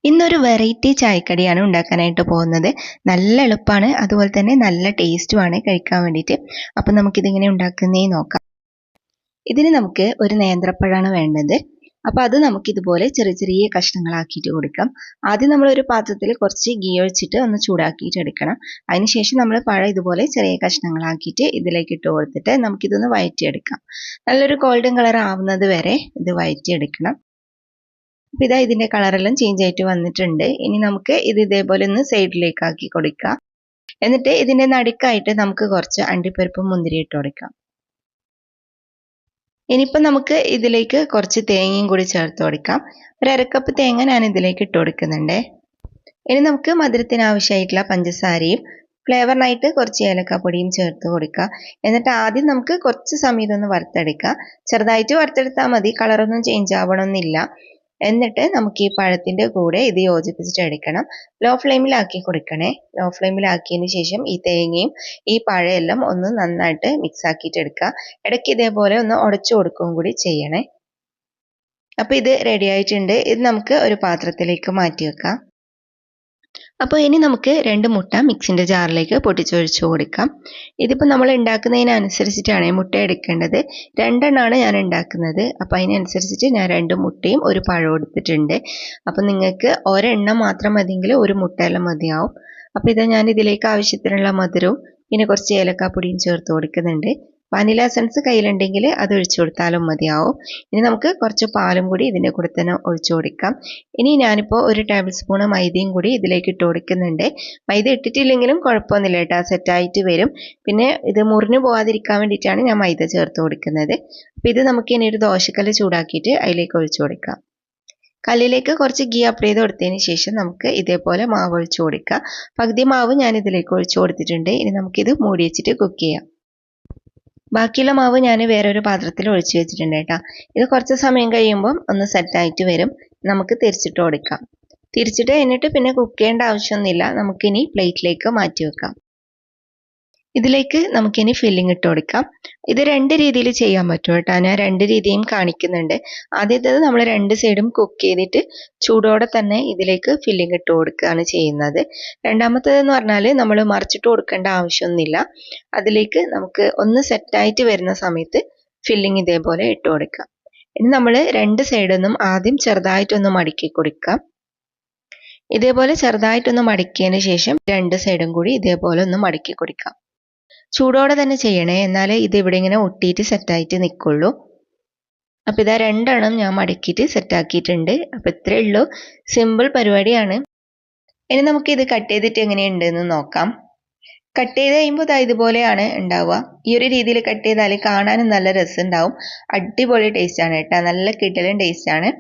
ഇന്നൊരു വെറൈറ്റി ചായക്കടിയാണ് ഉണ്ടാക്കാനായിട്ട് പോകുന്നത്. നല്ല എളുപ്പമാണ്, അതുപോലെ തന്നെ നല്ല ടേസ്റ്റുമാണ് കഴിക്കാൻ വേണ്ടിയിട്ട്. അപ്പം നമുക്കിതിങ്ങനെ ഉണ്ടാക്കുന്നേ നോക്കാം. ഇതിന് നമുക്ക് ഒരു നേന്ത്രപ്പഴമാണ് വേണ്ടത്. അപ്പോൾ അത് നമുക്കിതുപോലെ ചെറിയ ചെറിയ കഷ്ണങ്ങളാക്കിയിട്ട് കൊടുക്കാം. ആദ്യം നമ്മളൊരു പാത്രത്തിൽ കുറച്ച് ഗീ ഒഴിച്ചിട്ട് ഒന്ന് ചൂടാക്കിയിട്ട് എടുക്കണം. അതിനുശേഷം നമ്മൾ പഴം ഇതുപോലെ ചെറിയ കഷ്ണങ്ങളാക്കിയിട്ട് ഇതിലേക്ക് ഇട്ട് കൊടുത്തിട്ട് നമുക്കിതൊന്ന് വഴറ്റിയെടുക്കാം. നല്ലൊരു ഗോൾഡൻ കളർ ആവുന്നത് വരെ ഇത് വഴറ്റിയെടുക്കണം. അപ്പോൾ ഇതാ ഇതിൻ്റെ കളറെല്ലാം ചേഞ്ച് ആയിട്ട് വന്നിട്ടുണ്ട്. ഇനി നമുക്ക് ഇത് ഇതേപോലെ ഒന്ന് സൈഡിലേക്ക് ആക്കി കൊടുക്കാം. എന്നിട്ട് ഇതിൻ്റെ നടുക്കായിട്ട് നമുക്ക് കുറച്ച് അണ്ടിപ്പരിപ്പും മുന്തിരി ഇട്ട് കൊടുക്കാം. ഇനിയിപ്പോൾ നമുക്ക് ഇതിലേക്ക് കുറച്ച് തേങ്ങയും കൂടി ചേർത്ത് കൊടുക്കാം. ഒരു അരക്കപ്പ് തേങ്ങ ഞാൻ ഇതിലേക്ക് ഇട്ട് കൊടുക്കുന്നുണ്ട്. ഇനി നമുക്ക് മധുരത്തിന് ആവശ്യമായിട്ടുള്ള പഞ്ചസാരയും ഫ്ലേവറിനായിട്ട് കുറച്ച് ഏലക്കാപ്പൊടിയും ചേർത്ത് കൊടുക്കുക. എന്നിട്ട് ആദ്യം നമുക്ക് കുറച്ച് സമയം ഇതൊന്ന് വറുത്തെടുക്കുക. ചെറുതായിട്ട് വറുത്തെടുത്താൽ മതി, കളറൊന്നും ചേഞ്ച് ആവണമെന്നില്ല. എന്നിട്ട് നമുക്ക് ഈ പഴത്തിൻ്റെ കൂടെ ഇത് യോജിപ്പിച്ചിട്ട് എടുക്കണം. ലോ ഫ്ലെയിമിലാക്കി കൊടുക്കണേ. ലോ ഫ്ലെയിമിലാക്കിയതിന് ശേഷം ഈ തേങ്ങയും ഈ പഴമെല്ലാം ഒന്ന് നന്നായിട്ട് മിക്സ് ആക്കിയിട്ട് എടുക്കുക. ഇടയ്ക്ക് ഇതേപോലെ ഒന്ന് ഉടച്ചു കൊടുക്കുകയും കൂടി ചെയ്യണേ. അപ്പോൾ ഇത് റെഡി ആയിട്ടുണ്ട്. ഇത് നമുക്ക് ഒരു പാത്രത്തിലേക്ക് മാറ്റി വെക്കാം. അപ്പോൾ ഇനി നമുക്ക് 2 മുട്ട മിക്സിൻ്റെ ജാറിലേക്ക് പൊട്ടിച്ചൊഴിച്ച് കൊടുക്കാം. ഇതിപ്പോൾ നമ്മൾ ഉണ്ടാക്കുന്നതിനനുസരിച്ചിട്ടാണ് മുട്ട എടുക്കേണ്ടത്. 2 എണ്ണമാണ് ഞാൻ ഉണ്ടാക്കുന്നത്. അപ്പോൾ അതിനനുസരിച്ചിട്ട് ഞാൻ 2 മുട്ടയും ഒരു പഴവും എടുത്തിട്ടുണ്ട്. അപ്പോൾ നിങ്ങൾക്ക് ഒരെണ്ണം മാത്രം മതിയെങ്കിൽ ഒരു മുട്ടയെല്ലാം മതിയാവും. അപ്പോൾ ഇത് ഞാൻ ഇതിലേക്ക് ആവശ്യത്തിനുള്ള മധുരവും പിന്നെ കുറച്ച് ഏലക്കാപ്പൊടിയും ചേർത്ത് കൊടുക്കുന്നുണ്ട്. വാനില എസൻസ് കയ്യിലുണ്ടെങ്കിൽ അത് ഒഴിച്ചു കൊടുത്താലും മതിയാവും. ഇനി നമുക്ക് കുറച്ച് പാലും കൂടി ഇതിൻ്റെ കൂടെ തന്നെ ഒഴിച്ചു കൊടുക്കാം. ഇനി ഞാനിപ്പോൾ ഒരു ടേബിൾ സ്പൂൺ മൈദയും കൂടി ഇതിലേക്ക് ഇട്ട് കൊടുക്കുന്നുണ്ട്. മൈദ ഇട്ടിട്ടില്ലെങ്കിലും കുഴപ്പമൊന്നുമില്ല കേട്ടോ, സെറ്റായിട്ട് വരും. പിന്നെ ഇത് മുറിഞ്ഞു പോകാതിരിക്കാൻ വേണ്ടിയിട്ടാണ് ഞാൻ മൈദ ചേർത്ത് കൊടുക്കുന്നത്. അപ്പോൾ ഇത് നമുക്ക് ഇനി ഒരു ദോശക്കല്ല് ചൂടാക്കിയിട്ട് അതിലേക്ക് ഒഴിച്ചു കൊടുക്കാം. കല്ലിലേക്ക് കുറച്ച് ഗീ അപ്ലൈ ചെയ്ത് കൊടുത്തതിന് ശേഷം നമുക്ക് ഇതേപോലെ മാവ് ഒഴിച്ചു കൊടുക്കാം. പകുതി മാവ് ഞാൻ ഇതിലേക്ക് ഒഴിച്ചു കൊടുത്തിട്ടുണ്ട്. ഇനി നമുക്കിത് മൂടി വെച്ചിട്ട് കുക്ക് ചെയ്യാം. ബാക്കിയുള്ള മാവ് ഞാൻ വേറൊരു പാത്രത്തിൽ ഒഴിച്ചു വെച്ചിട്ടുണ്ട് കേട്ടോ. ഇത് കുറച്ച് സമയം കഴിയുമ്പം ഒന്ന് സെറ്റായിട്ട് വരും. നമുക്ക് തിരിച്ചിട്ട് കൊടുക്കാം. തിരിച്ചിട്ട് കഴിഞ്ഞിട്ട് പിന്നെ കുക്ക് ചെയ്യേണ്ട ആവശ്യമൊന്നുമില്ല. നമുക്കിനി പ്ലേറ്റിലേക്ക് മാറ്റി വെക്കാം. ഇതിലേക്ക് നമുക്കിനി ഫില്ലിംഗ് ഇട്ട് കൊടുക്കാം. ഇത് 2 രീതിയിൽ ചെയ്യാൻ പറ്റും കേട്ടോ. ഞാൻ 2 രീതിയും കാണിക്കുന്നുണ്ട്. ആദ്യത്തേത് നമ്മൾ 2 സൈഡും കുക്ക് ചെയ്തിട്ട് ചൂടോടെ തന്നെ ഇതിലേക്ക് ഫില്ലിംഗ് ഇട്ട് കൊടുക്കുകയാണ് ചെയ്യുന്നത്. രണ്ടാമത്തേതെന്ന് പറഞ്ഞാൽ നമ്മൾ മറിച്ചിട്ട് കൊടുക്കേണ്ട ആവശ്യമൊന്നുമില്ല. അതിലേക്ക് നമുക്ക് ഒന്ന് സെറ്റായിട്ട് വരുന്ന സമയത്ത് ഫില്ലിംഗ് ഇതേപോലെ ഇട്ട് കൊടുക്കാം. ഇനി നമ്മൾ 2 സൈഡൊന്നും ആദ്യം ചെറുതായിട്ടൊന്ന് മടക്കി കൊടുക്കാം. ഇതേപോലെ ചെറുതായിട്ടൊന്ന് മടക്കിയതിന് ശേഷം 2 സൈഡും കൂടി ഇതേപോലെ ഒന്ന് മടക്കി കൊടുക്കാം. ചൂടോടെ തന്നെ ചെയ്യണേ, എന്നാലേ ഇത് ഇവിടെ ഇങ്ങനെ ഒട്ടിയിട്ട് സെറ്റായിട്ട് നിൽക്കുള്ളൂ. അപ്പോൾ ഇതാ 2 എണ്ണം ഞാൻ മടക്കിയിട്ട് സെറ്റാക്കിയിട്ടുണ്ട്. അപ്പോൾ ഇത്രയേ ഉള്ളൂ, സിമ്പിൾ പരിപാടിയാണ്. ഇനി നമുക്കിത് കട്ട് ചെയ്തിട്ട് എങ്ങനെയുണ്ടെന്ന് നോക്കാം. കട്ട് ചെയ്ത് കഴിയുമ്പോൾ ഇതുപോലെയാണ് ഉണ്ടാവുക. ഈ ഒരു രീതിയിൽ കട്ട് ചെയ്താൽ കാണാനും നല്ല രസമുണ്ടാവും. അടിപൊളി ടേസ്റ്റാണ് കേട്ടോ, നല്ല കിടലൻ ടേസ്റ്റാണ്.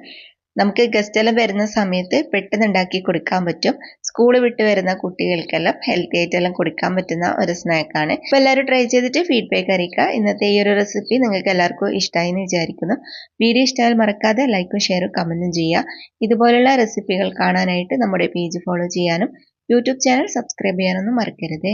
നമുക്ക് ഗസ്റ്റെല്ലാം വരുന്ന സമയത്ത് പെട്ടെന്ന് ഉണ്ടാക്കി കൊടുക്കാൻ പറ്റും. സ്കൂൾ വിട്ട് വരുന്ന കുട്ടികൾക്കെല്ലാം ഹെൽത്തി ആയിട്ടെല്ലാം കൊടുക്കാൻ പറ്റുന്ന ഒരു സ്നാക്കാണ്. അപ്പോൾ എല്ലാവരും ട്രൈ ചെയ്തിട്ട് ഫീഡ്ബാക്ക് അറിയിക്കുക. ഇന്നത്തെ ഈ ഒരു റെസിപ്പി നിങ്ങൾക്ക് എല്ലാവർക്കും ഇഷ്ടമായി എന്ന് വിചാരിക്കുന്നു. വീഡിയോ ഇഷ്ടമായാൽ മറക്കാതെ ലൈക്കും ഷെയറും കമൻറ്റും ചെയ്യുക. ഇതുപോലുള്ള റെസിപ്പികൾ കാണാനായിട്ട് നമ്മുടെ പേജ് ഫോളോ ചെയ്യാനും യൂട്യൂബ് ചാനൽ സബ്സ്ക്രൈബ് ചെയ്യാനൊന്നും മറക്കരുത്.